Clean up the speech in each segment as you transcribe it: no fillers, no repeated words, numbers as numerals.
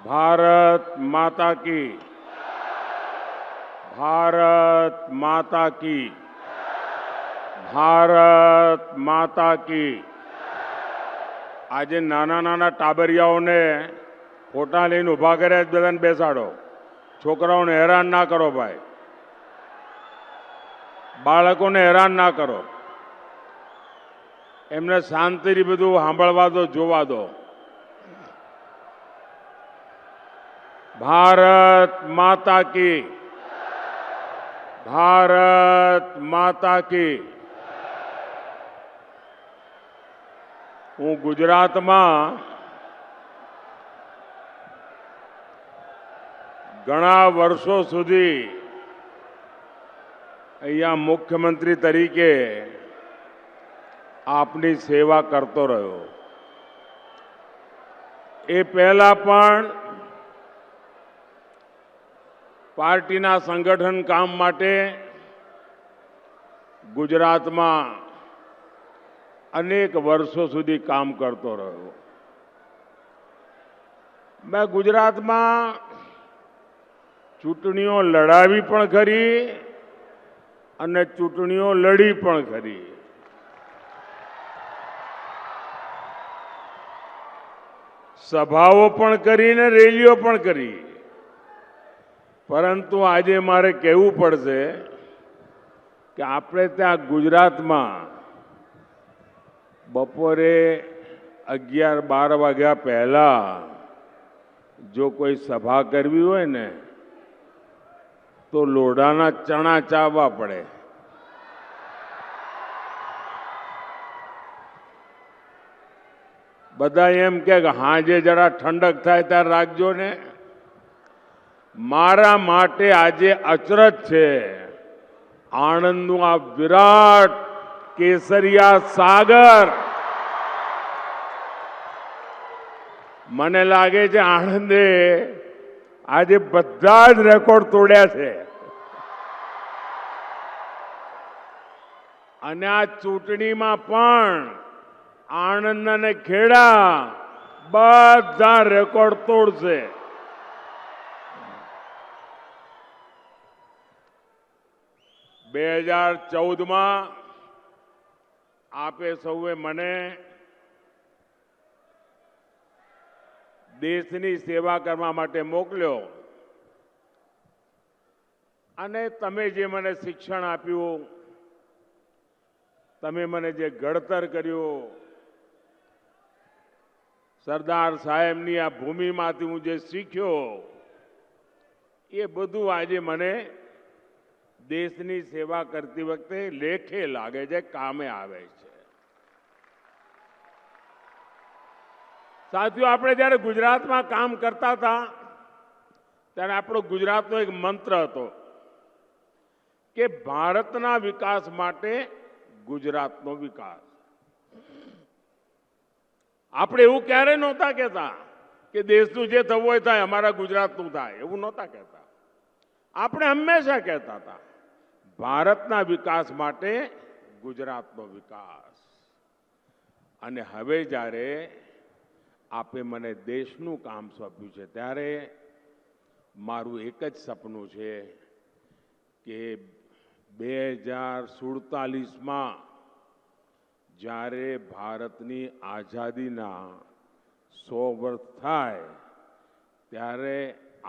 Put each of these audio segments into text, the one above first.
भारत माता की, भारत माता की, भारत माता की। આજે નાના નાના ટાબરિયાઓને ફોટા લઈને ઊભા કર્યા જ બધાને બેસાડો. છોકરાઓને હેરાન ના કરો ભાઈ, બાળકોને હેરાન ના કરો, એમને શાંતિથી બધું સાંભળવા દો, જોવા દો. भारत माता की, भारत माता की। હું ગુજરાતમાં ઘણા વર્ષો સુધી અહીંયા મુખ્યમંત્રી તરીકે આપની સેવા કરતો રહ્યો. એ પહેલા પણ પાર્ટીના સંગઠન કામ માટે ગુજરાતમાં અનેક વર્ષો સુધી કામ કરતો રહ્યો. મેં ગુજરાતમાં ચૂંટણીઓ લડાવી પણ ખરી અને ચૂંટણીઓ લડી પણ ખરી. સભાઓ પણ કરી ને રેલીઓ પણ કરી. પરંતુ આજે મારે કહેવું પડશે કે આપણે ત્યાં ગુજરાતમાં બપોરે 11-12 વાગ્યા પહેલા જો કોઈ સભા કરવી હોય ને તો લોઢાના ચણા ચાવવા પડે. બધા એમ કે હાજે જરા ઠંડક થાય ત્યારે રાખજો ને. મારા માટે આજે અચરજ છે. આણંદનું આ વિરાટ કેસરિયા સાગર, મને લાગે છે આણંદે આજે બધા જ રેકોર્ડ તોડ્યા છે. અને આ ચૂંટણીમાં પણ આણંદ અને ખેડા બધા રેકોર્ડ તોડશે. 2014માં આપે સૌએ મને દેશની સેવા કરવા માટે મોકલ્યો અને તમે જે મને શિક્ષણ આપ્યું, તમે મને જે ઘડતર કર્યું, સરદાર સાહેબની આ ભૂમિમાંથી હું જે શીખ્યો, એ બધું આજે મને દેશની સેવા કરતી વખતે લેખે લાગે છે, કામે આવે છે. સાથીઓ, આપણે જ્યારે ગુજરાતમાં કામ કરતા હતા ત્યારે આપણો ગુજરાતનો એક મંત્ર હતો કે ભારતના વિકાસ માટે ગુજરાતનો વિકાસ. આપણે એવું ક્યારે નહોતા કહેતા કે દેશનું જે થવું હોય થાય, અમારા ગુજરાતનું થાય, એવું નહોતા કહેતા. આપણે હંમેશા કહેતા હતા ભારતના વિકાસ માટે ગુજરાતનો વિકાસ. અને હવે જ્યારે આપે મને દેશનું કામ સોંપ્યું છે ત્યારે મારું એક જ સપનું છે કે 2047માં જ્યારે ભારતની આઝાદીના 100 વર્ષ થાય ત્યારે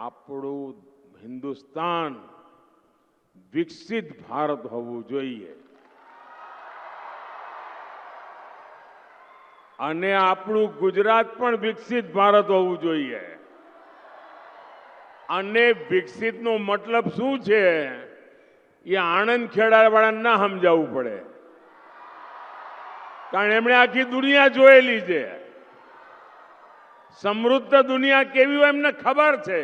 આપણું હિન્દુસ્તાન વિકસિત ભારત હોવું જોઈએ અને આપણું ગુજરાત પણ વિકસિત ભારત હોવું જોઈએ. અને વિકસિતનો મતલબ શું છે એ આણંદ ખેડાવાળાને ના સમજાવવું પડે, કારણ એમણે આખી દુનિયા જોયેલી છે. સમૃદ્ધ દુનિયા કેવી હોય એમને ખબર છે,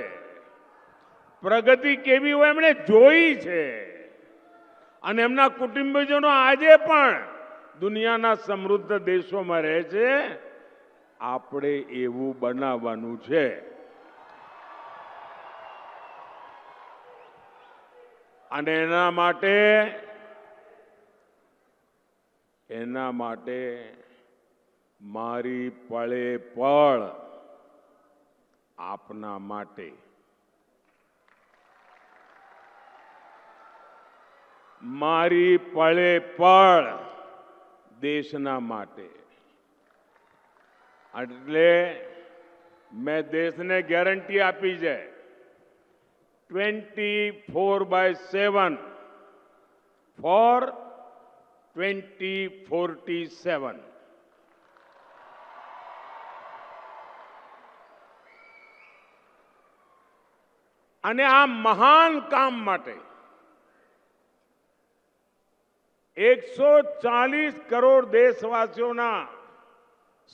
પ્રગતિ કેવી હોય એમણે જોઈ છે. અને એમના કુટુંબીજનો આજે પણ દુનિયાના સમૃદ્ધ દેશોમાં રહે છે. આપણે એવું બનાવવાનું છે. અને એના માટે મારી પળે પળ આપના માટે, મારી પળે પળ દેશના માટે. એટલે મેં દેશને ગેરંટી આપી છે 24/7 ફોર 2047. અને આ મહાન કામ માટે 140 કરોડ દેશવાસીઓના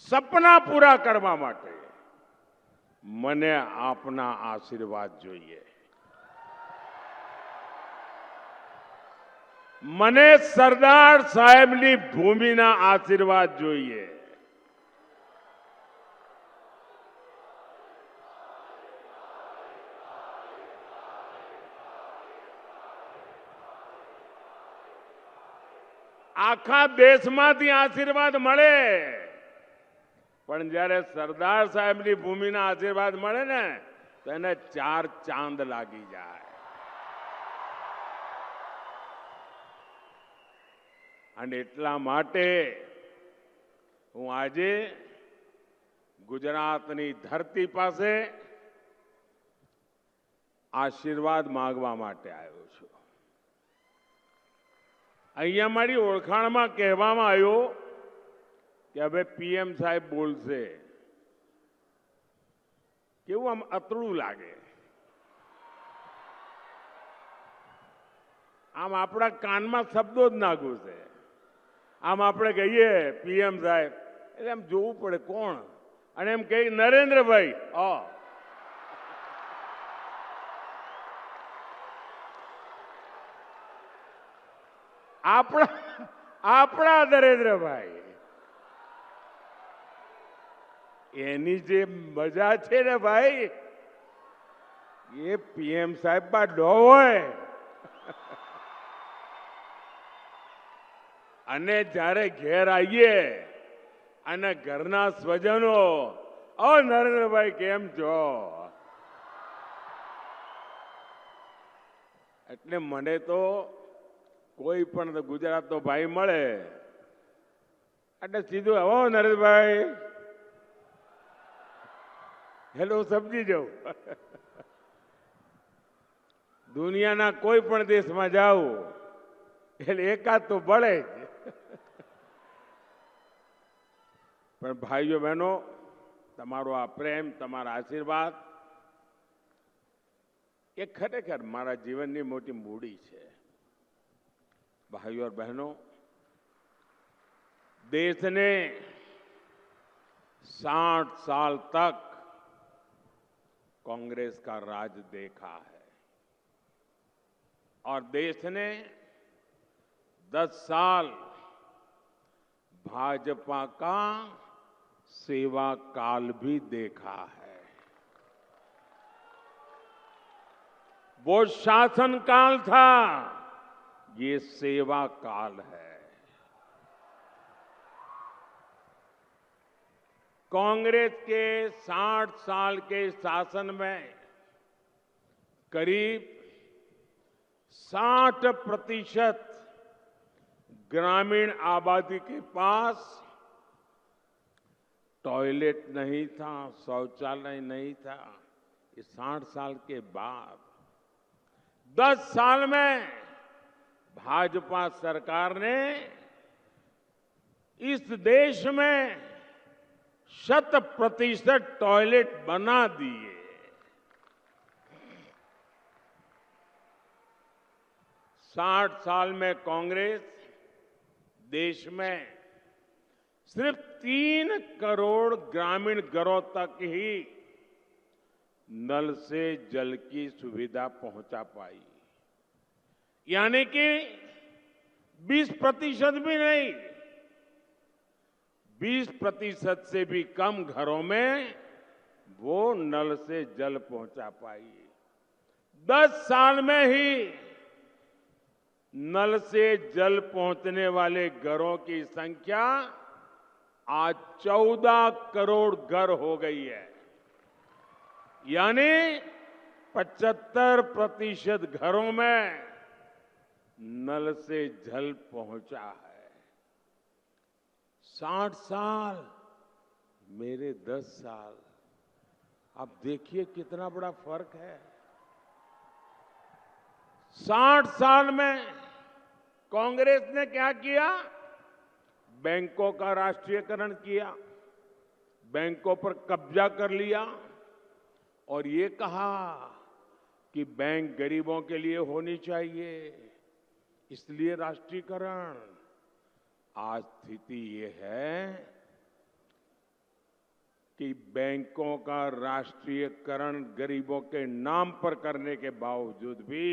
સપના પૂરા કરવા માટે મને આપના આશીર્વાદ જોઈએ. મને સરદાર સાહેબની ભૂમિના આશીર્વાદ જોઈએ. આખા દેશમાંથી આશીર્વાદ મળે, પણ જ્યારે સરદાર સાહેબની ભૂમિના આશીર્વાદ મળે ને તો એને 4 ચાંદ લાગી જાય. અને એટલા માટે હું આજે ગુજરાતની ધરતી પાસે આશીર્વાદ માંગવા માટે આવ્યો છું. અહીંયા મારી ઓળખાણમાં કહેવામાં આવ્યું કે હવે પીએમ સાહેબ બોલશે. કેવું આમ અતડું લાગે. આમ આપણા કાનમાં શબ્દો જ ના ઘૂસે. આમ આપણે કહીએ પીએમ સાહેબ એટલે એમ જોવું પડે કોણ, અને એમ કહી નરેન્દ્રભાઈ. આપણા નરેન્દ્રભાઈ, એની જે મજા છે ને ભાઈ, એ પીએમ સાહેબ માં ન હોય. અને જ્યારે ઘેર આવીએ અને ઘરના સ્વજનો, નરેન્દ્રભાઈ કેમ છો, એટલે મને તો કોઈ પણ ગુજરાતનો ભાઈ મળે એટલે સીધું નરેન્દ્રભાઈ હેલો સમજી જાઉં. દુનિયાના કોઈ પણ દેશમાં જાઓ એટલે એકાદ તો ભળે જ. પણ ભાઈઓ બહેનો, તમારો આ પ્રેમ, તમારા આશીર્વાદ એ ખરેખર મારા જીવનની મોટી મૂડી છે. भाइयों और बहनों, देश ने 60 साल तक कांग्रेस का राज देखा है और देश ने 10 साल भाजपा का सेवा काल भी देखा है. वो शासन काल था, ये सेवा काल है. कांग्रेस के 60 साल के शासन में करीब 60% ग्रामीण आबादी के पास टॉयलेट नहीं था, शौचालय नहीं था. ये 60 साल के बाद 10 साल में भाजपा सरकार ने इस देश में 100% टॉयलेट बना दिए. साठ साल में कांग्रेस देश में सिर्फ 3 करोड़ ग्रामीण घरों तक ही नल से जल की सुविधा पहुंचा पाई. यानी कि 20% भी नहीं, 20% से भी कम घरों में वो नल से जल पहुंचा पाई. 10 साल में ही नल से जल पहुंचने वाले घरों की संख्या आज 14 करोड़ घर हो गई है. यानी 75% घरों में नल से जल पहुंचा है। 60 साल, मेरे 10 साल। आप देखिए कितना बड़ा फर्क है। 60 साल में कांग्रेस ने क्या किया? बैंकों का राष्ट्रीयकरण किया, बैंकों पर कब्जा कर लिया और ये कहा कि बैंक गरीबों के लिए होनी चाहिए, इसलिए राष्ट्रीयकरण। आज स्थिति ये है कि बैंकों का राष्ट्रीयकरण गरीबों के नाम पर करने के बावजूद भी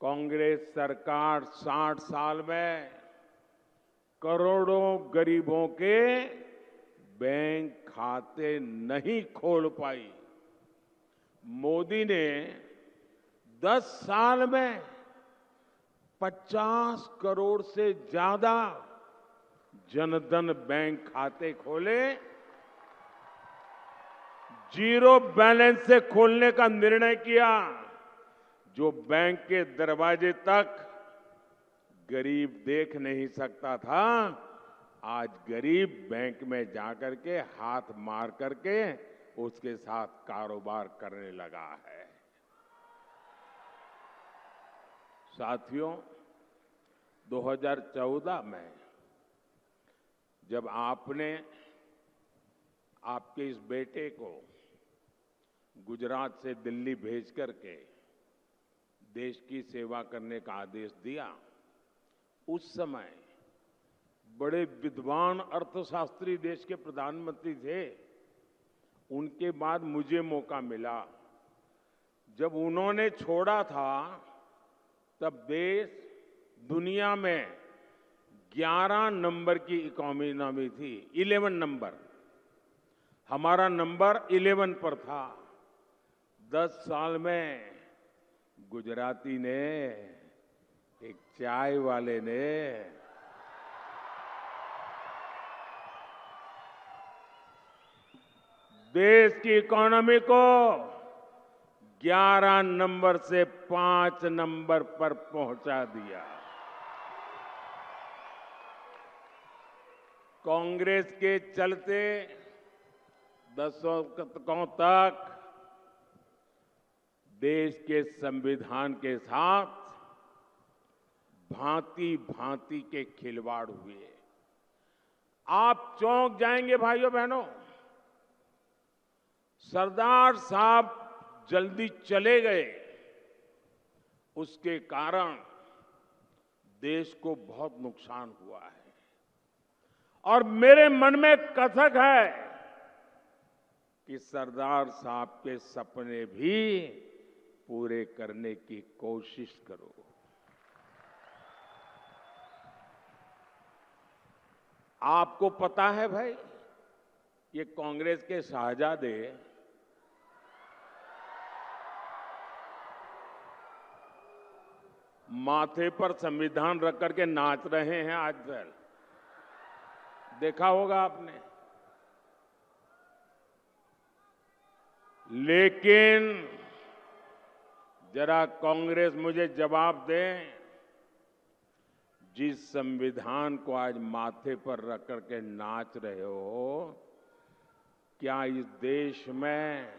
कांग्रेस सरकार 60 साल में करोड़ों गरीबों के बैंक खाते नहीं खोल पाई। मोदी ने 10 साल में 50 करोड़ से ज्यादा जनधन बैंक खाते खोले। जीरो बैलेंस से खोलने का निर्णय किया। जो बैंक के दरवाजे तक गरीब देख नहीं सकता था, आज गरीब बैंक में जाकर के हाथ मार करके उसके साथ कारोबार करने लगा है। साथियों, 2014 में जब आपने आपके इस बेटे को गुजरात से दिल्ली भेज करके देश की सेवा करने का आदेश दिया, उस समय बड़े विद्वान अर्थशास्त्री देश के प्रधानमंत्री थे। उनके बाद मुझे मौका मिला। जब उन्होंने छोड़ा था तब देश दुनिया में 11 नंबर की इकोनॉमी थी, 11 नंबर। हमारा नंबर 11 पर था। 10 साल में गुजराती ने, एक चाय वाले ने देश की इकोनॉमी को 11 नंबर से 5 नंबर पर पहुंचा दिया। कांग्रेस के चलते दशकों तक देश के संविधान के साथ भांति भांति के खिलवाड़ हुए। आप चौंक जाएंगे भाइयों बहनों। सरदार साहब जल्दी चले गए, उसके कारण देश को बहुत नुकसान हुआ है। और मेरे मन में कसक है कि सरदार साहब के सपने भी पूरे करने की कोशिश करो। आपको पता है भाई, ये कांग्रेस के शाहजादे माथे पर संविधान रख करके नाच रहे हैं आजकल। देखा होगा आपने। लेकिन जरा कांग्रेस मुझे जवाब दे, जिस संविधान को आज माथे पर रख करके नाच रहे हो, क्या इस देश में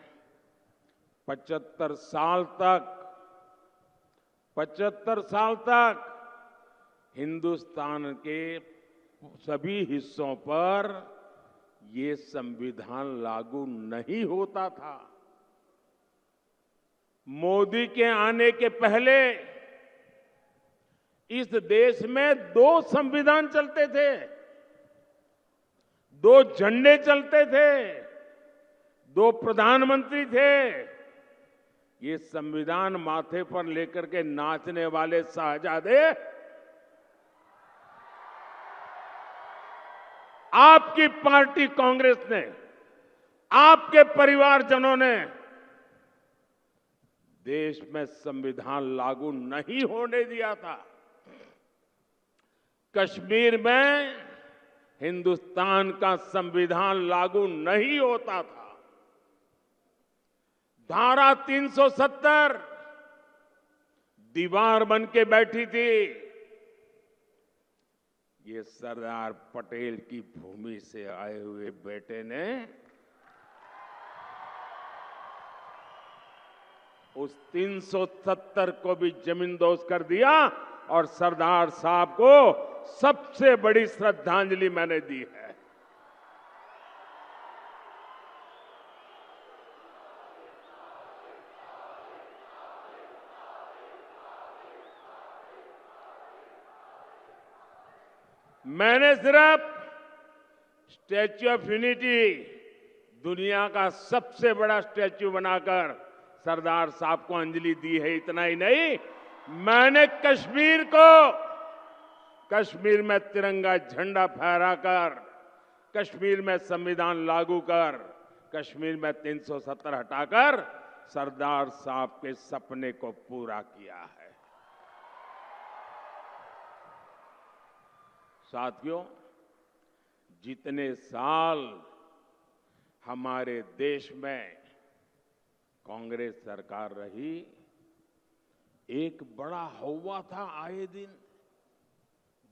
75 साल तक हिंदुस्तान के सभी हिस्सों पर ये संविधान लागू नहीं होता था? मोदी के आने के पहले इस देश में 2 संविधान चलते थे, 2 झंडे चलते थे, 2 प्रधानमंत्री थे। ये संविधान माथे पर लेकर के नाचने वाले शाहजादे आपकी पार्टी कांग्रेस ने, आपके परिवारजनों ने देश में संविधान लागू नहीं होने दिया था। कश्मीर में हिंदुस्तान का संविधान लागू नहीं होता था। धारा 370 दीवार बन के बैठी थी। ये सरदार पटेल की भूमि से आए हुए बेटे ने उस 370 को भी जमींदोज कर दिया और सरदार साहब को सबसे बड़ी श्रद्धांजलि मैंने दी है। मैंने सिर्फ स्टैच्यू ऑफ यूनिटी दुनिया का सबसे बड़ा स्टैच्यू बनाकर सरदार साहब को अंजलि दी है, इतना ही नहीं, मैंने कश्मीर में तिरंगा झंडा फहराकर, कश्मीर में संविधान लागू कर, कश्मीर में 370 हटाकर सरदार साहब के सपने को पूरा किया है। साथियों, जितने साल हमारे देश में कांग्रेस सरकार रही, एक बड़ा हौवा था आए दिन,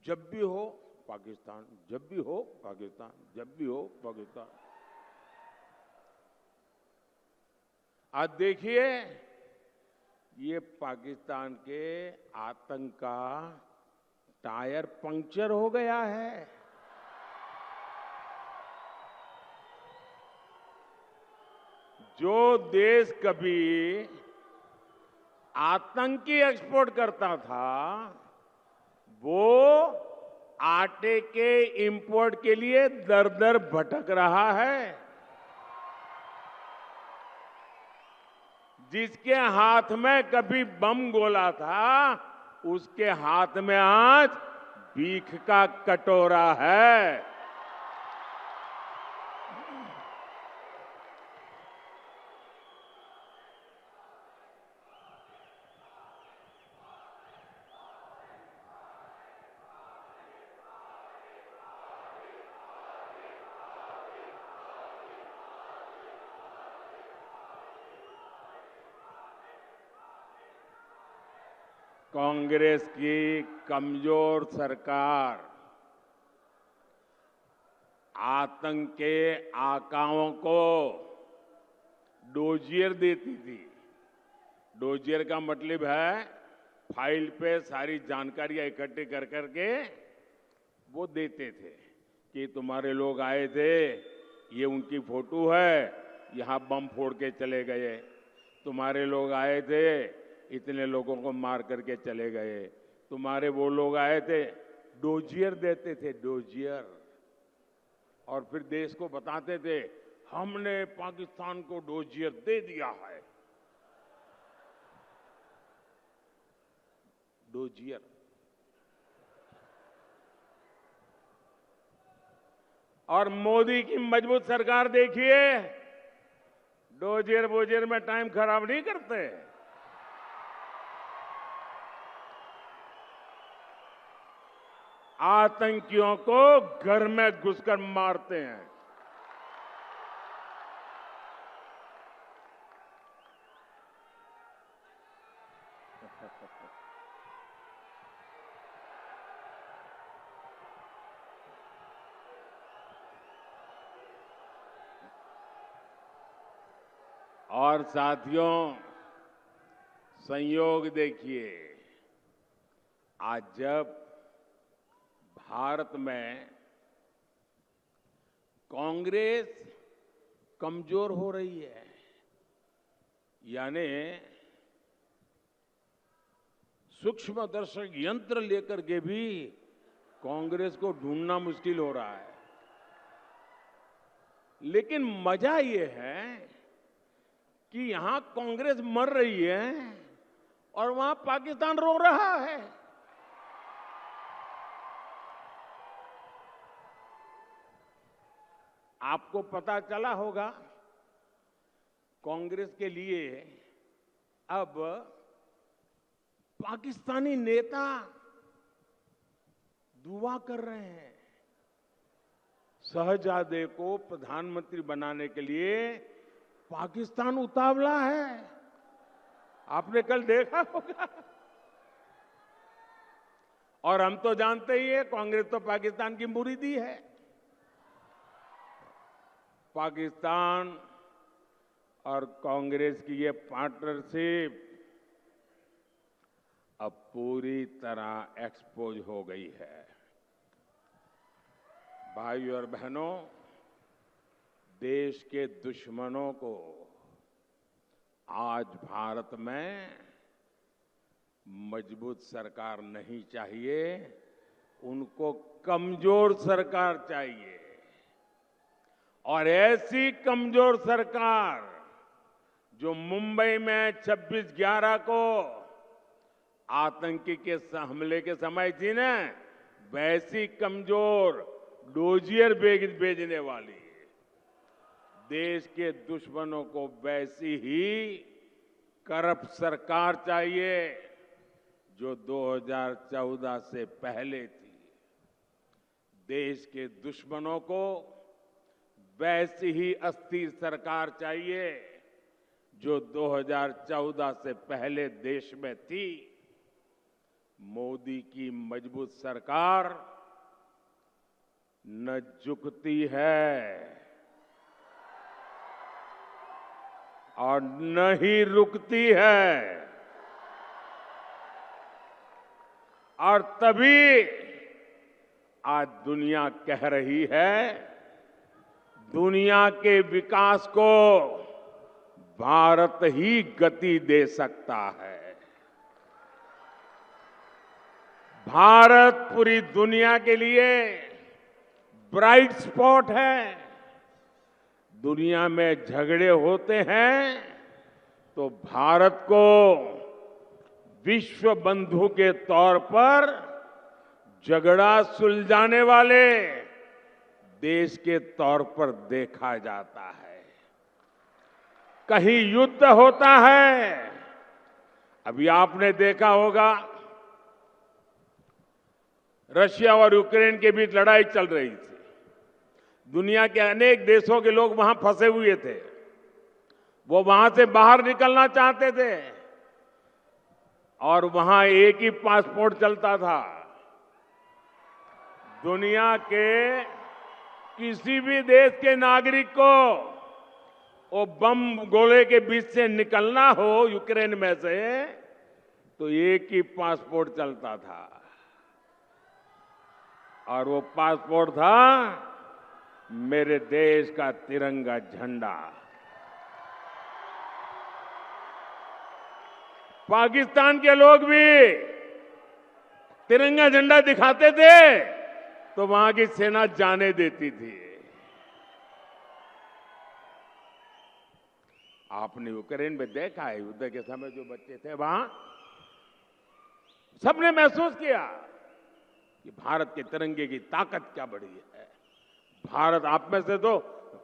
जब भी हो पाकिस्तान, जब भी हो पाकिस्तान, जब भी हो पाकिस्तान। आज देखिए, ये पाकिस्तान के आतंक का टायर पंक्चर हो गया है। जो देश कभी आतंकी एक्सपोर्ट करता था, वो आटे के इंपोर्ट के लिए दर दर भटक रहा है। जिसके हाथ में कभी बम गोला था, उसके हाथ में आज भीख का कटोरा है। कांग्रेस की कमजोर सरकार आतंक के आकाओं को डोजियर देती थी। डोजियर का मतलब है फाइल पे सारी जानकारियां इकट्ठी कर करके वो देते थे कि तुम्हारे लोग आए थे, ये उनकी फोटो है, यहां बम फोड़ के चले गए। तुम्हारे लोग आए थे, इतने लोगों को मार करके चले गए। तुम्हारे वो लोग आए थे, डोजियर देते थे, डोजियर। और फिर देश को बताते थे, हमने पाकिस्तान को डोजियर दे दिया है। डोजियर। और मोदी की मजबूत सरकार देखिए, डोजियर बोजियर में टाइम खराब नहीं करते। आतंकियों को घर में घुसकर मारते हैं। और साथियों, संयोग देखिए, आज जब भारत में कांग्रेस कमजोर हो रही है, यानी सूक्ष्मदर्शक यंत्र लेकर के भी कांग्रेस को ढूंढना मुश्किल हो रहा है। लेकिन मजा ये है कि यहां कांग्रेस मर रही है और वहां पाकिस्तान रो रहा है। आपको पता चला होगा, कांग्रेस के लिए अब पाकिस्तानी नेता दुआ कर रहे हैं। शहजादे को प्रधानमंत्री बनाने के लिए पाकिस्तान उतावला है, आपने कल देखा होगा। और हम तो जानते ही है, कांग्रेस तो पाकिस्तान की मुरीदी है। पाकिस्तान और कांग्रेस की ये पार्टनरशिप अब पूरी तरह एक्सपोज हो गई है। भाइयों और बहनों, देश के दुश्मनों को आज भारत में मजबूत सरकार नहीं चाहिए, उनको कमजोर सरकार चाहिए। और ऐसी कमजोर सरकार जो मुंबई में 26/11 को आतंकी के हमले के समय थी ना, वैसी कमजोर डोजियर भेजने वाली, देश के दुश्मनों को वैसी ही करप्ट सरकार चाहिए जो 2014 से पहले थी। देश के दुश्मनों को वैसी ही अस्थिर सरकार चाहिए जो 2014 से पहले देश में थी। मोदी की मजबूत सरकार न झुकती है और न ही रुकती है। और तभी आज दुनिया कह रही है, दुनिया के विकास को भारत ही गति दे सकता है। भारत पूरी दुनिया के लिए ब्राइट स्पॉट है। दुनिया में झगड़े होते हैं तो भारत को विश्व बंधु के तौर पर झगड़ा सुलझाने वाले देश के तौर पर देखा जाता है। कहीं युद्ध होता है, अभी आपने देखा होगा रशिया और यूक्रेन के बीच लड़ाई चल रही थी। दुनिया के अनेक देशों के लोग वहां फंसे हुए थे, वो वहां से बाहर निकलना चाहते थे और वहां एक ही पासपोर्ट चलता था। दुनिया के किसी भी देश के नागरिक को वो बम गोले के बीच से निकलना हो यूक्रेन में से, तो एक ही पासपोर्ट चलता था और वो पासपोर्ट था मेरे देश का तिरंगा झंडा। पाकिस्तान के लोग भी तिरंगा झंडा दिखाते थे तो वहां की सेना जाने देती थी। आपने यूक्रेन में देखा है, युद्ध के समय जो बच्चे थे वहां, सबने महसूस किया कि भारत के तिरंगे की ताकत क्या बड़ी है। भारत, आप में से तो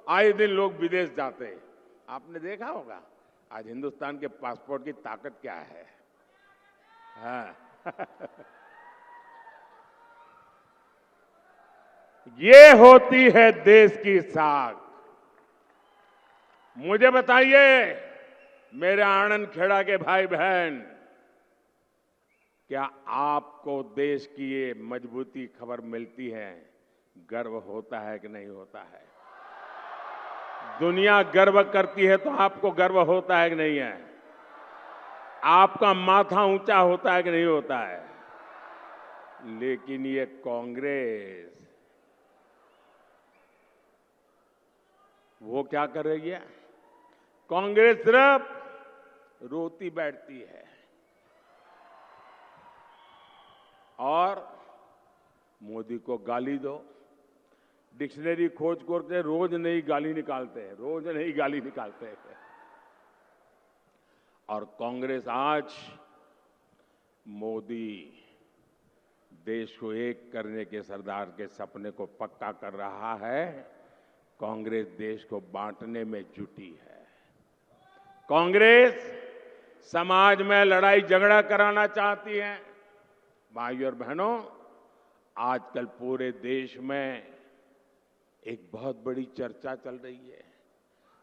आए दिन लोग विदेश जाते हैं, आपने देखा होगा आज हिंदुस्तान के पासपोर्ट की ताकत क्या है। हाँ। ये होती है देश की साख। मुझे बताइए मेरे आनंद खेड़ा के भाई बहन, क्या आपको देश की ये मजबूती खबर मिलती है, गर्व होता है कि नहीं होता है? दुनिया गर्व करती है तो आपको गर्व होता है कि नहीं है? आपका माथा ऊंचा होता है कि नहीं होता है? लेकिन ये कांग्रेस, वो क्या कर रही है? कांग्रेस सिर्फ रोती बैठती है और मोदी को गाली दो। डिक्शनरी खोज करके रोज नई गाली निकालते हैं, रोज नई गाली निकालते हैं। और कांग्रेस आज मोदी देश को एक करने के सरदार के सपने को पक्का कर रहा है। कांग्रेस देश को बांटने में जुटी है। कांग्रेस समाज में लड़ाई झगड़ा कराना चाहती है। भाइयों और बहनों, आजकल पूरे देश में एक बहुत बड़ी चर्चा चल रही है।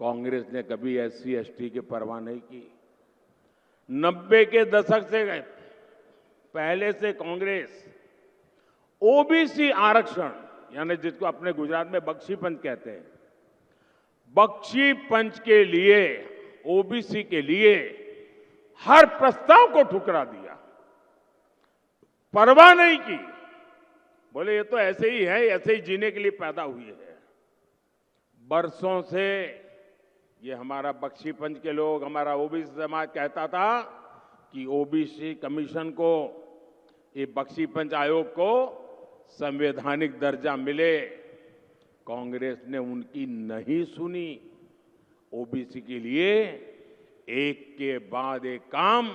कांग्रेस ने कभी एससी एसटी की परवाह नहीं की। 90 के दशक से पहले से कांग्रेस ओबीसी आरक्षण, यानी जिसको अपने गुजरात में बख्शी पंच कहते हैं, बख्शी पंच के लिए, ओबीसी के लिए हर प्रस्ताव को ठुकरा दिया, परवाह नहीं की। बोले ये तो ऐसे ही है, ऐसे ही जीने के लिए पैदा हुई है। बरसों से ये हमारा बख्शी पंच के लोग, हमारा ओबीसी समाज कहता था कि ओबीसी कमीशन को, ये बख्शी पंच आयोग को संवैधानिक दर्जा मिले। कांग्रेस ने उनकी नहीं सुनी। ओबीसी के लिए एक के बाद एक काम,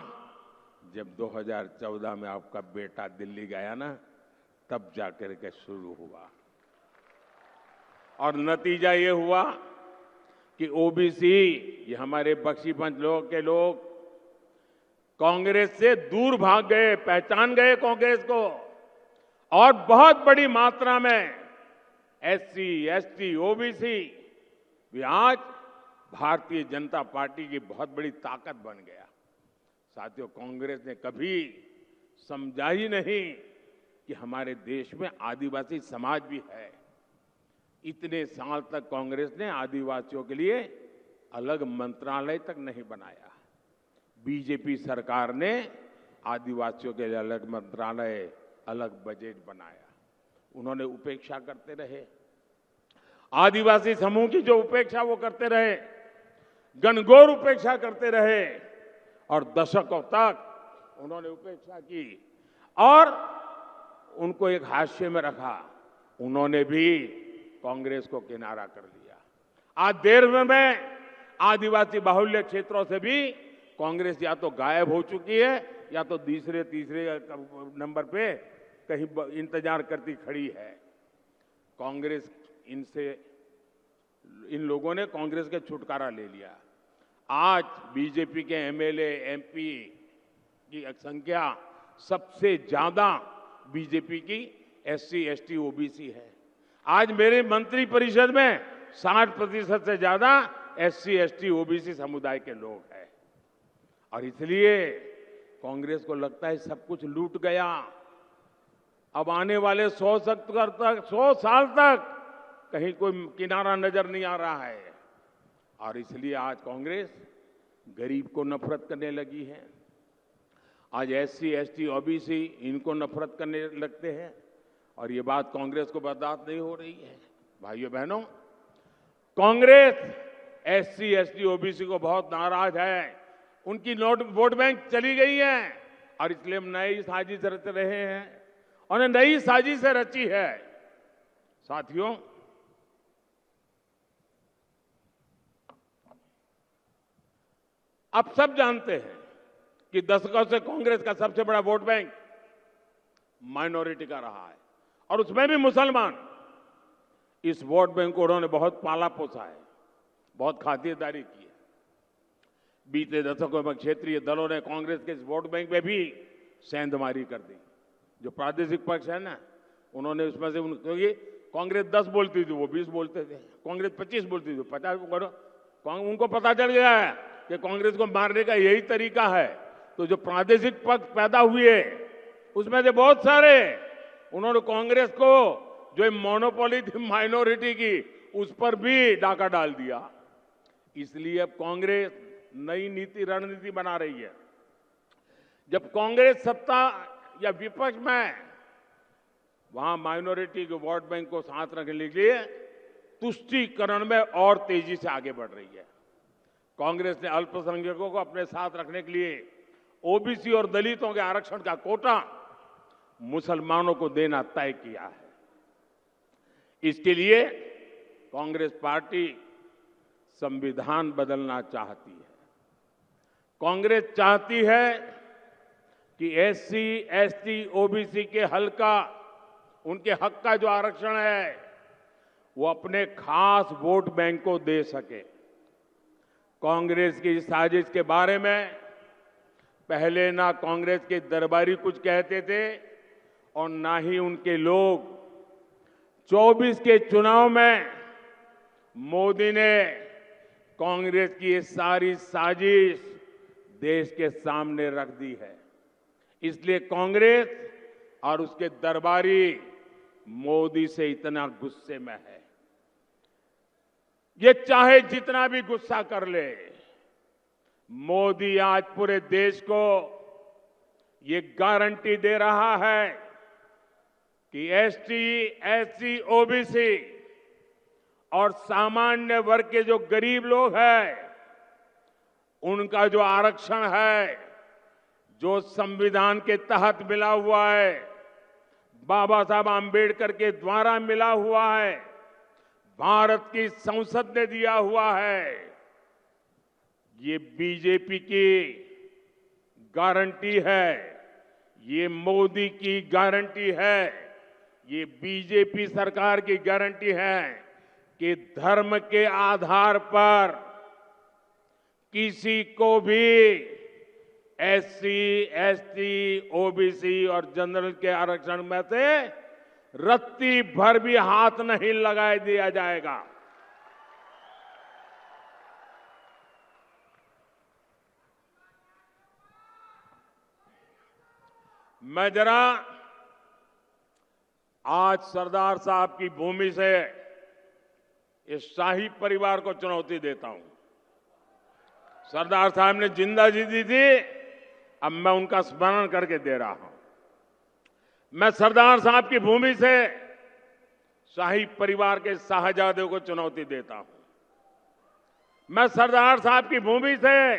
जब 2014 में आपका बेटा दिल्ली गया ना, तब जाकर के शुरू हुआ। और नतीजा ये हुआ कि ओबीसी, ये हमारे बख्शी पंच लोग के लोग कांग्रेस से दूर भाग गए, पहचान गए कांग्रेस को, और बहुत बड़ी मात्रा में एससी, एसटी, ओबीसी भी आज भारतीय जनता पार्टी की बहुत बड़ी ताकत बन गया। साथियों, कांग्रेस ने कभी समझा ही नहीं कि हमारे देश में आदिवासी समाज भी है। इतने साल तक कांग्रेस ने आदिवासियों के लिए अलग मंत्रालय तक नहीं बनाया। बीजेपी सरकार ने आदिवासियों के लिए अलग मंत्रालय, अलग बजट बनाया। उन्होंने उपेक्षा करते रहे, आदिवासी समूह की जो उपेक्षा वो करते रहे, घनघोर उपेक्षा करते रहे, और दशकों तक उन्होंने उपेक्षा की और उनको एक हाशिए में रखा। उन्होंने भी कांग्रेस को किनारा कर लिया। आज देर में आदिवासी बाहुल्य क्षेत्रों से भी कांग्रेस या तो गायब हो चुकी है, या तो तीसरे नंबर पे कहीं इंतजार करती खड़ी है। कांग्रेस इन लोगों ने कांग्रेस के छुटकारा ले लिया। आज बीजेपी के एमएलए, एमपी की संख्या सबसे ज्यादा बीजेपी की एससी, एसटी, ओबीसी है। आज मेरे मंत्री परिषद में 60% से ज्यादा एससी, एसटी, ओबीसी समुदाय के लोग हैं। और इसलिए कांग्रेस को लगता है सब कुछ लूट गया। अब आने वाले 100 साल तक कहीं कोई किनारा नजर नहीं आ रहा है। और इसलिए आज कांग्रेस गरीब को नफरत करने लगी है। आज एससी, एसटी, ओबीसी इनको नफरत करने लगते हैं, और ये बात कांग्रेस को बर्दाश्त नहीं हो रही है। भाइयों बहनों, कांग्रेस एससी, एसटी, ओबीसी को बहुत नाराज है। उनकी वोट बैंक चली गई है, और इसलिए हम नई साजिश रच रहे हैं। उन्हें नई साजिश रची है। साथियों, अब सब जानते हैं कि दशकों से कांग्रेस का सबसे बड़ा वोट बैंक माइनॉरिटी का रहा है, और उसमें भी मुसलमान। इस वोट बैंक को उन्होंने बहुत पाला पोसा है, बहुत खातिरदारी की है। बीते दशकों में क्षेत्रीय दलों ने कांग्रेस के इस वोट बैंक में भी सेंधमारी कर दी। जो प्रादेशिक पक्ष है ना, उन्होंने उसमें से, क्योंकि कांग्रेस 10 बोलती थी, वो 20 बोलते थे। कांग्रेस 25 बोलती थी, 50। उनको पता चल गया है कि कांग्रेस को मारने का यही तरीका है। तो जो प्रादेशिक पक्ष पैदा हुए, उसमें से बहुत सारे उन्होंने कांग्रेस को, जो मोनोपोली थी माइनॉरिटी की, उस पर भी डाका डाल दिया। इसलिए अब कांग्रेस नई नीति, रणनीति बना रही है। जब कांग्रेस सत्ता या विपक्ष में, वहां माइनॉरिटी के वोट बैंक को साथ रखने के लिए तुष्टीकरण में और तेजी से आगे बढ़ रही है। कांग्रेस ने अल्पसंख्यकों को अपने साथ रखने के लिए ओबीसी और दलितों के आरक्षण का कोटा मुसलमानों को देना तय किया है। इसके लिए कांग्रेस पार्टी संविधान बदलना चाहती है। कांग्रेस चाहती है कि एससी, एसटी, ओबीसी के उनके हक का जो आरक्षण है, वो अपने खास वोट बैंक को दे सके। कांग्रेस की साजिश के बारे में पहले ना कांग्रेस के दरबारी कुछ कहते थे, और ना ही उनके लोग। 24 के चुनाव में मोदी ने कांग्रेस की ये सारी साजिश देश के सामने रख दी है। इसलिए कांग्रेस और उसके दरबारी मोदी से इतना गुस्से में है। ये चाहे जितना भी गुस्सा कर ले, मोदी आज पूरे देश को ये गारंटी दे रहा है कि एसटी, एससी, ओबीसी और सामान्य वर्ग के जो गरीब लोग हैं, उनका जो आरक्षण है, जो संविधान के तहत मिला हुआ है, बाबा साहब आंबेडकर के द्वारा मिला हुआ है, भारत की संसद ने दिया हुआ है, ये बीजेपी की गारंटी है, ये मोदी की गारंटी है, ये बीजेपी सरकार की गारंटी है कि धर्म के आधार पर किसी को भी एससी, एसटी, ओबीसी और जनरल के आरक्षण में से रत्ती भर भी हाथ नहीं लगाए दिया जाएगा। मैं जरा आज सरदार साहब की भूमि से इस शाही परिवार को चुनौती देता हूं। सरदार साहब ने जिंदा जी दी थी, अब मैं उनका स्मरण करके दे रहा हूं। मैं सरदार साहब की भूमि से शाही परिवार के शाहजादों को चुनौती देता हूं। मैं सरदार साहब की भूमि से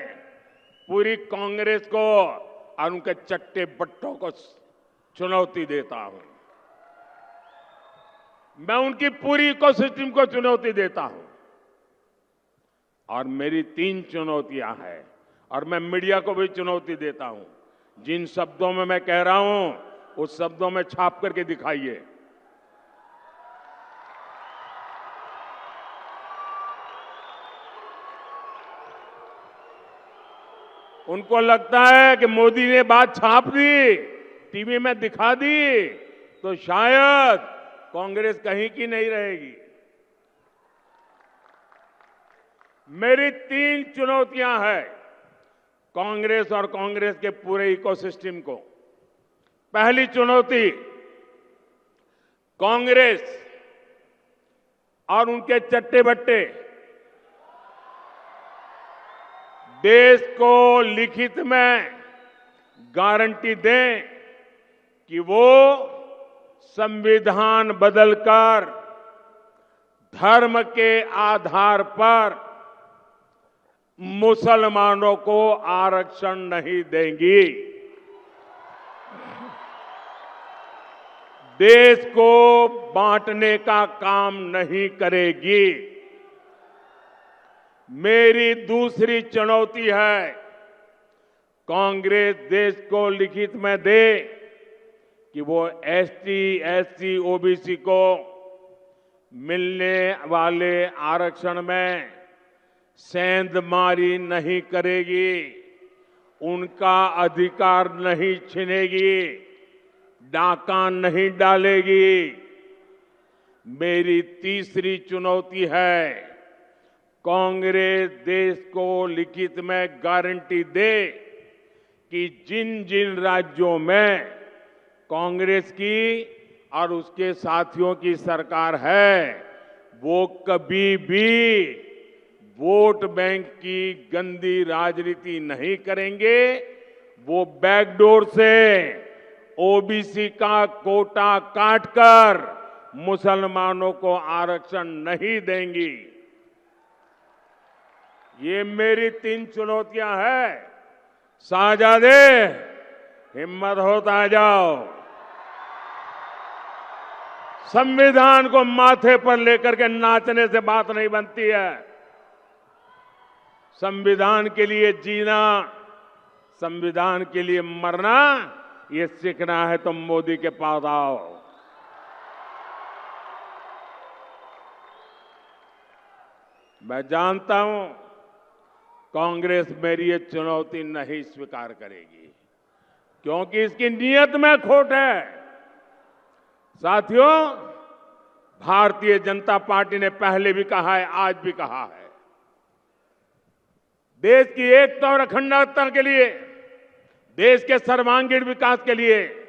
पूरी कांग्रेस को और उनके चट्टे बट्टों को चुनौती देता हूं। मैं उनकी पूरी इकोसिस्टम को चुनौती देता हूं। और मेरी 3 चुनौतियां हैं और मैं मीडिया को भी चुनौती देता हूं। जिन शब्दों में मैं कह रहा हूं, उस शब्दों में छाप करके दिखाइए। उनको लगता है कि मोदी ने बात छाप दी, टीवी में दिखा दी, तो शायद कांग्रेस कहीं की नहीं रहेगी। मेरी 3 चुनौतियां हैं कांग्रेस और कांग्रेस के पूरे इकोसिस्टम को। पहली चुनौती, कांग्रेस और उनके चट्टे बट्टे देश को लिखित में गारंटी दें कि वो संविधान बदलकर धर्म के आधार पर मुसलमानों को आरक्षण नहीं देंगी। देश को बांटने का काम नहीं करेगी। मेरी दूसरी चुनौती है, कांग्रेस देश को लिखित में दे कि वो एसटी, एससी, ओबीसी को मिलने वाले आरक्षण में सेंधमारी नहीं करेगी, उनका अधिकार नहीं छीनेगी, डाका नहीं डालेगी। मेरी तीसरी चुनौती है, कांग्रेस देश को लिखित में गारंटी दे कि जिन जिन राज्यों में कांग्रेस की और उसके साथियों की सरकार है, वो कभी भी वोट बैंक की गंदी राजनीति नहीं करेंगे। वो बैकडोर से ओबीसी का कोटा काटकर मुसलमानों को आरक्षण नहीं देंगी। ये मेरी 3 चुनौतियां हैं। शाहजादे, हिम्मत हो तो आ जाओ। संविधान को माथे पर लेकर के नाचने से बात नहीं बनती है। संविधान के लिए जीना, संविधान के लिए मरना, ये सीखना है तो मोदी के पास आओ। मैं जानता हूं कांग्रेस मेरी ये चुनौती नहीं स्वीकार करेगी, क्योंकि इसकी नीयत में खोट है। साथियों, भारतीय जनता पार्टी ने पहले भी कहा है, आज भी कहा है, देश की एकता और अखंडता के लिए, देश के सर्वांगीण विकास के लिए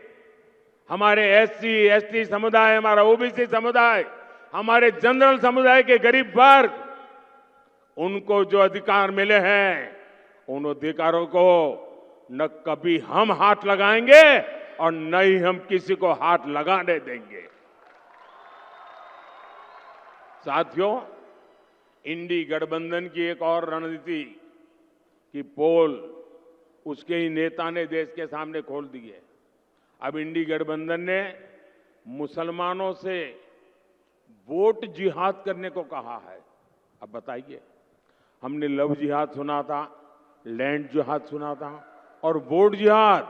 हमारे एससी, एसटी समुदाय, हमारा ओबीसी समुदाय, हमारे जनरल समुदाय के गरीब वर्ग, उनको जो अधिकार मिले हैं, उन अधिकारों को न कभी हम हाथ लगाएंगे और न ही हम किसी को हाथ लगाने देंगे। साथियों, इंडी गठबंधन की एक और रणनीति की पोल उसके ही नेता ने देश के सामने खोल दी है। अब इंडी गठबंधन ने मुसलमानों से वोट जिहाद करने को कहा है। अब बताइए, हमने लव जिहाद सुना था, लैंड जिहाद सुना था और वोट जिहाद,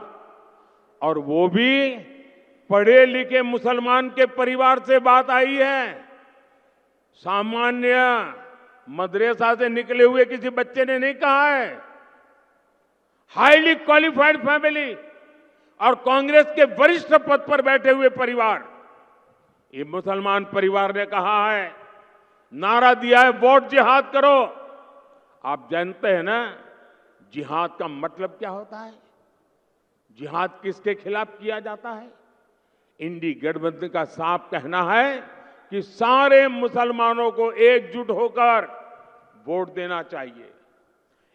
और वो भी पढ़े लिखे मुसलमान के परिवार से बात आई है। सामान्य मदरसा से निकले हुए किसी बच्चे ने नहीं कहा है। हाईली क्वालिफाइड फैमिली और कांग्रेस के वरिष्ठ पद पर बैठे हुए परिवार, ये मुसलमान परिवार ने कहा है, नारा दिया है, वोट जिहाद करो। आप जानते हैं ना जिहाद का मतलब क्या होता है? जिहाद किसके खिलाफ किया जाता है? इंडी गठबंधन का साफ कहना है कि सारे मुसलमानों को एकजुट होकर वोट देना चाहिए।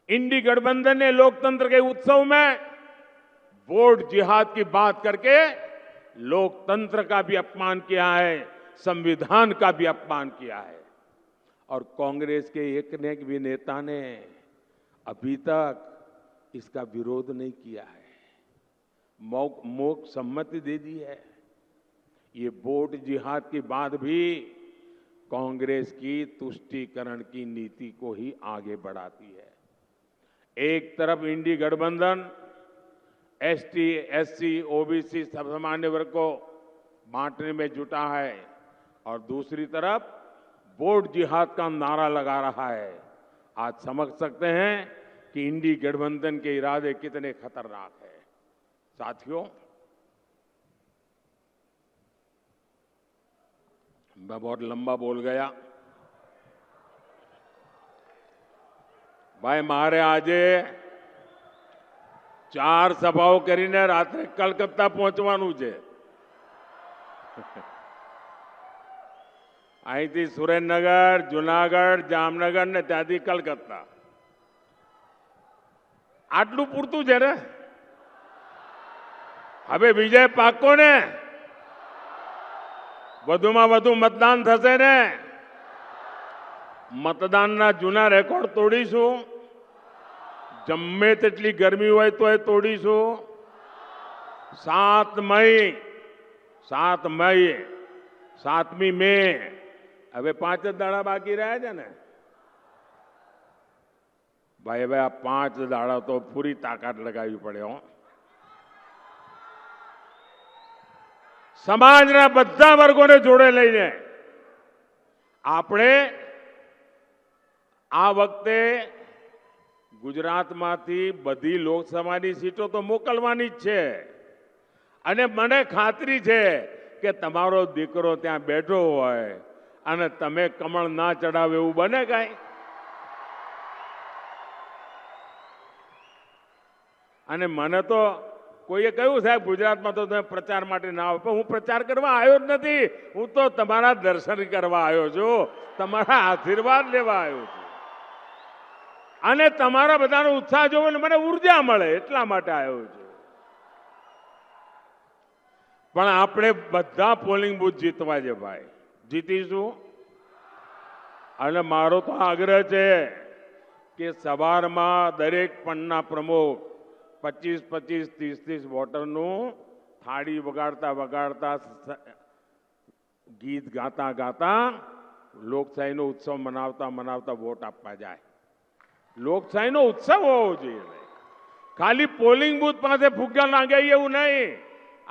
इंडी गठबंधन ने लोकतंत्र के उत्सव में वोट जिहाद की बात करके लोकतंत्र का भी अपमान किया है, संविधान का भी अपमान किया है। और कांग्रेस के एक ने भी नेता ने अभी तक इसका विरोध नहीं किया है, मौक सम्मति दे दी है। ये वोट जिहाद की बात भी कांग्रेस की तुष्टीकरण की नीति को ही आगे बढ़ाती है। एक तरफ इंडी गठबंधन एसटी, एससी, ओबीसी सामान्य वर्ग को बांटने में जुटा है और दूसरी तरफ वोट जिहाद का नारा लगा रहा है। आज समझ सकते हैं कि इंडी गठबंधन के इरादे कितने खतरनाक हैं। साथियों, मैं बहुत लंबा बोल गया। भाई मारे आज 4 સભાઓ કરીને રાત્રે કલકત્તા પહોંચવાનું છે। અહીંથી સુરેન્દ્રનગર, જુનાગઢ, જામનગર ને ત્યાંથી કલકત્તા, આટલું પૂરતું છે ને? હવે વિજય પાક્કો ને? વધુમાં વધુ મતદાન થશે ને? મતદાનના જૂના રેકોર્ડ તોડીશું। ગમે તેટલી ગરમી હોય તો એ તોડીશું। 7મી મે હવે 5 જ દાડા બાકી રહ્યા છે ને ભાઈ। હવે આ 5 દાડા તો પૂરી તાકાત લગાવવી પડે હો। સમાજના બધા વર્ગોને જોડે લઈને આપણે આ વખતે ગુજરાતમાંથી બધી લોકસભાની સીટો તો મોકલવાની જ છે અને મને ખાતરી છે કે તમારો દીકરો ત્યાં બેઠો હોય અને તમે કમળ ના ચડાવે એવું બને કાંઈ? અને મને તો કોઈએ કહ્યું સાહેબ ગુજરાતમાં તો તમે પ્રચાર માટે ના આવો, પણ હું પ્રચાર કરવા આવ્યો જ નથી। હું તો તમારા દર્શન કરવા આવ્યો છું, તમારા આશીર્વાદ લેવા આવ્યો છું અને તમારા બધાનો ઉત્સાહ જોઈને મને ઉર્જા મળે એટલા માટે આવ્યો છું। પણ આપણે બધા પોલિંગ બૂથ જીતવા છે ભાઈ, જીતીશું। અને મારો તો આગ્રહ છે કે સવારમાં દરેક પણના પ્રમુખ 25-25, 30-30 વોટરનું થાળી વગાડતા વગાડતા, ગીત ગાતા ગાતા લોકશાહીનો ઉત્સવ મનાવતા મનાવતા વોટ આપવા જાય। લોકશાહીનો ઉત્સવ હોવો જોઈએ, ખાલી પોલિંગ બૂથ પાસે ફુગ્ગા લાગે એવું નહીં।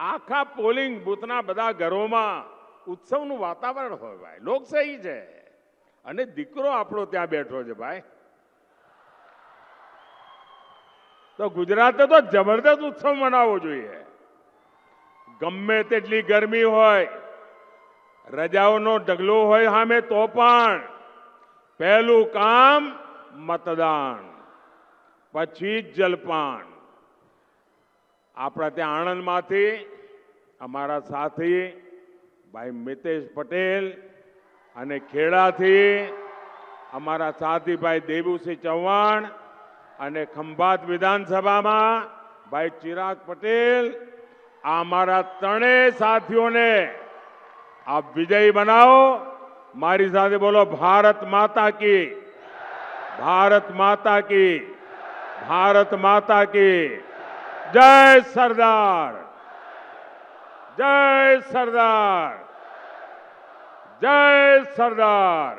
આખા પોલિંગ બૂથના બધા ઘરોમાં ઉત્સવનું વાતાવરણ હોય ભાઈ। લોકશાહી છે અને દીકરો આપણો ત્યાં બેઠો છે ભાઈ। તો ગુજરાતે તો જબરદસ્ત ઉત્સવ મનાવવો જોઈએ। ગમે તેટલી ગરમી હોય, રજાઓનો ઢગલો હોય સામે, તો પણ પહેલું કામ મતદાન। પછી જ જલપાન. આપણા ત્યાં આણંદમાંથી અમારા સાથી ભાઈ મિતેશ પટેલ અને ખેડાથી અમારા સાથી ભાઈ દેવુસિંહ ચૌહાણ અને ખંભાત વિધાનસભામાં ભાઈ ચિરાગ પટેલ, આ અમારા ત્રણેય સાથીઓને આપ વિજયી બનાવો. મારી સાથે બોલો, ભારત માતા કી, ભારત માતા કી, ભારત માતા કી. જય સરદાર, જય સરદાર, જય સરદાર.